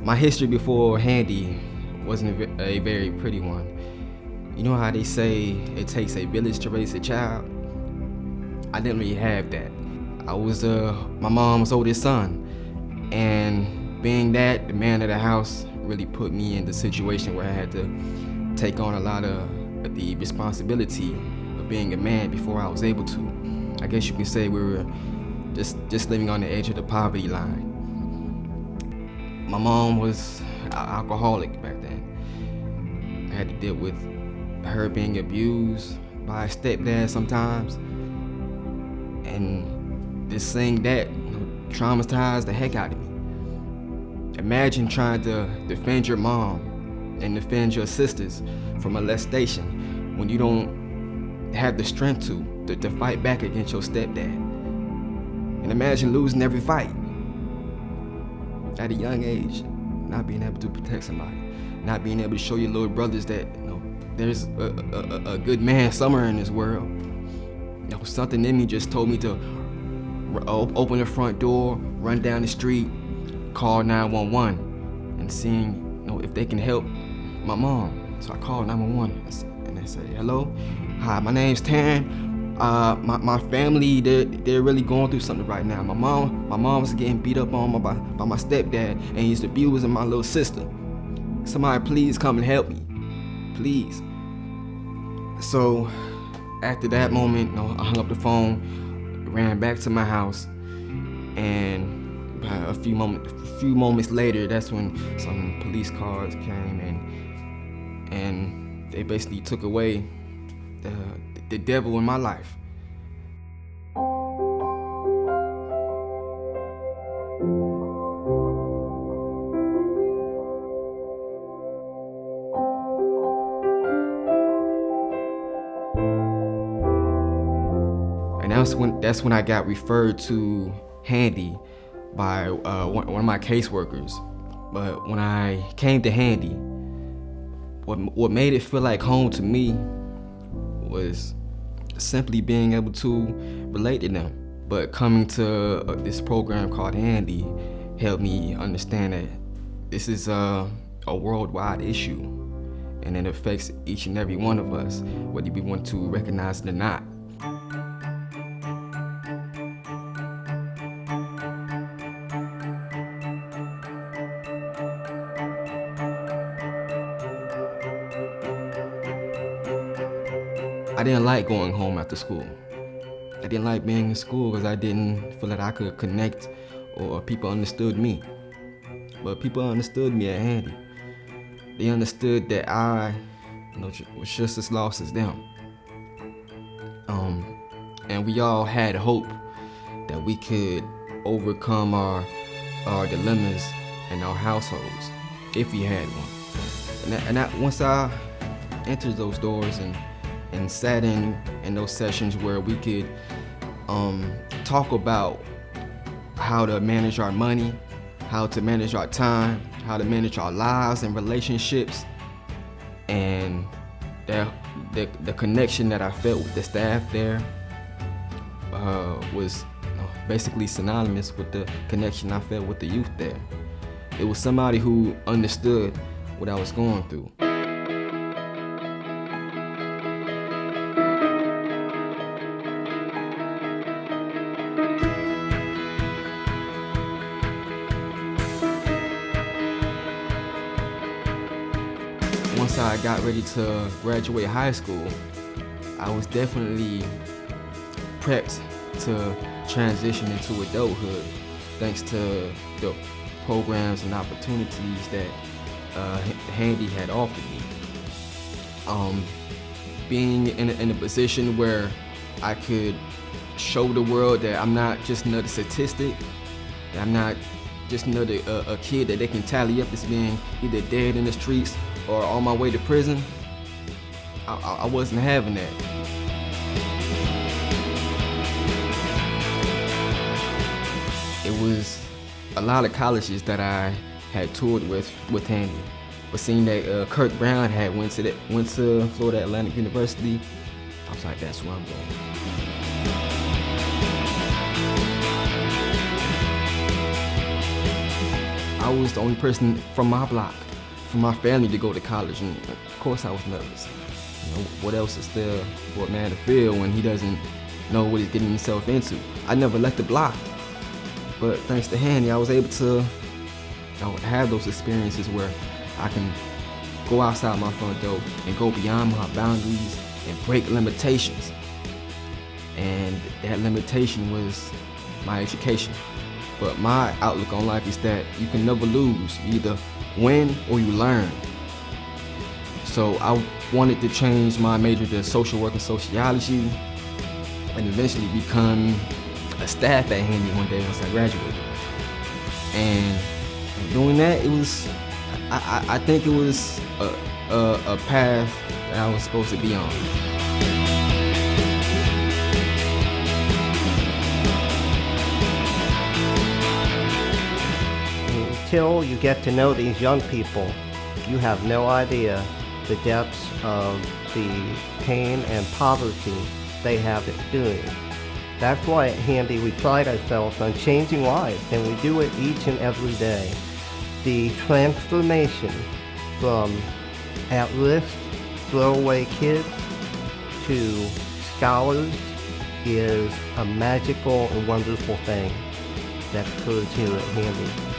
My history before Handy wasn't a very pretty one. You know how they say it takes a village to raise a child? I didn't really have that. I was my mom's oldest son, and being that the man of the house really put me in the situation where I had to take on a lot of the responsibility of being a man before I was able to. I guess you could say we were just living on the edge of the poverty line. My mom was alcoholic back then. I had to deal with her being abused by a stepdad sometimes, and this thing that traumatized the heck out of me. Imagine trying to defend your mom and defend your sisters from molestation when you don't have the strength to fight back against your stepdad. And imagine losing every fight at a young age, not being able to protect somebody, not being able to show your little brothers that there's a good man somewhere in this world. Something in me just told me to open the front door, run down the street, call 911, and seeing if they can help my mom. So I called 911 and they say, "Hello, hi, my name's Taryn. My family, they're really going through something right now. My mom's getting beat up on by my stepdad, and he's abusing my little sister. Somebody please come and help me, please." So after that moment, I hung up the phone, ran back to my house, and a few moments later, that's when some police cars came and they basically took away the devil in my life. And that's when I got referred to Handy by one of my caseworkers. But when I came to Handy, what made it feel like home to me was simply being able to relate to them. But coming to this program called Handy helped me understand that this is a worldwide issue, and it affects each and every one of us, whether we want to recognize it or not. I didn't like going home after school. I didn't like being in school because I didn't feel that I could connect or people understood me. But people understood me at Handy. They understood that I was just as lost as them. And we all had hope that we could overcome our dilemmas in our households if we had one. And that once I entered those doors and sat in those sessions where we could talk about how to manage our money, how to manage our time, how to manage our lives and relationships, and the connection that I felt with the staff there was basically synonymous with the connection I felt with the youth there. It was somebody who understood what I was going through. Once I got ready to graduate high school, I was definitely prepped to transition into adulthood thanks to the programs and opportunities that Handy had offered me. Being in a position where I could show the world that I'm not just another statistic, that I'm not just another a kid that they can tally up as being either dead in the streets or on my way to prison. I wasn't having that. It was a lot of colleges that I had toured with Handy, but seeing that Kirk Brown had went to Florida Atlantic University, I was like, that's where I'm going. I was the only person from my block, from my family to go to college, and of course I was nervous. You know, what else is there for a man to feel when he doesn't know what he's getting himself into? I never left the block, but thanks to Handy, I was able to have those experiences where I can go outside my front door and go beyond my boundaries and break limitations. And that limitation was my education. But my outlook on life is that you can never lose. You either win or you learn. So I wanted to change my major to social work and sociology and eventually become a staff at Handy one day once I graduated. And doing that, it was, I think it was a path that I was supposed to be on. Until you get to know these young people, you have no idea the depths of the pain and poverty they have experienced. That's why at Handy we pride ourselves on changing lives, and we do it each and every day. The transformation from at-risk throwaway kids to scholars is a magical and wonderful thing that occurs here at Handy.